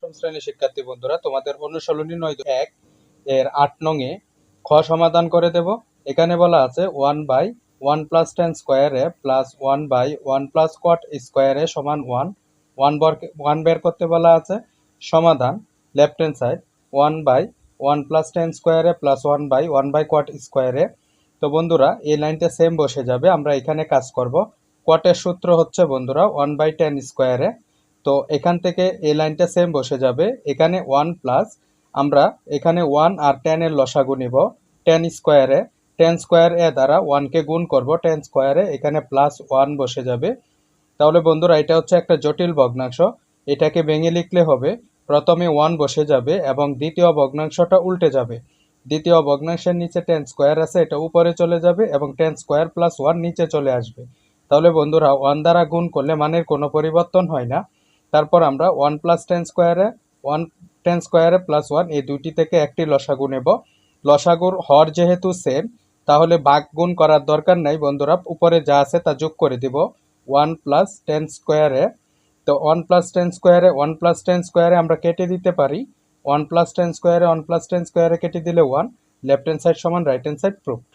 অষ্টম শ্রেণীর শিক্ষার্থী বন্ধুরা, তোমাদের অনুশীলনী 9.1 এর 8 নং এ খ সমাধান করে দেব। এখানে বলা আছে 1/1 plus tan square A plus 1/1 plus cot square A সমান 1 বের করতে বলা আছে। সমাধান left hand side 1/1 plus tan square A plus 1/1 cot square A. তো বন্ধুরা এই লাইনটা সেম বসে যাবে, আমরা এখানে কাজ করব। কটের সূত্র হচ্ছে বন্ধুরা 1/tan স্কয়ার এ। তো এখান থেকে এই লাইনটা সেম বসে যাবে, এখানে 1 প্লাস আমরা এখানে 1 আর 10 এর লসাগু নিব tan স্কয়ারে। tan স্কয়ার এ দ্বারা 1 কে গুণ করব tan স্কয়ারে, এখানে প্লাস 1 বসে যাবে। তাহলে বন্ধুরা এটা হচ্ছে একটা জটিল ভগ্নাংশ, এটাকে ভেঙে লিখলে হবে প্রথমে 1 বসে যাবে এবং দ্বিতীয় ভগ্নাংশটা উল্টে যাবে। দ্বিতীয় ভগ্নাংশের নিচে tan স্কয়ার আছে, এটা উপরে চলে যাবে এবং tan স্কয়ার প্লাস 1 নিচে চলে আসবে। তাহলে বন্ধুরা 1 দ্বারা গুণ করলে মানের কোনো পরিবর্তন হয় না। তারপর আমরা 1 প্লাস tan স্কয়ারে 1 tan স্কয়ারে প্লাস 1 এই দুটি থেকে একটি লসাগু নেব। লসাগুর হর যেহেতু সেম, তাহলে ভাগ গুণ করার দরকার নাই বন্ধুরা, উপরে যা আছে তা যোগ করে দিব 1 প্লাস tan স্কয়ারে। তো 1 প্লাস tan স্কয়ারে 1 প্লাস tan স্কয়ারে আমরা কেটে দিতে পারি। 1 প্লাস tan স্কয়ারে 1 প্লাস tan স্কয়ারে কেটে দিলে 1, লেফট হ্যান্ড সাইড সমান রাইট হ্যান্ড সাইড প্রুফড।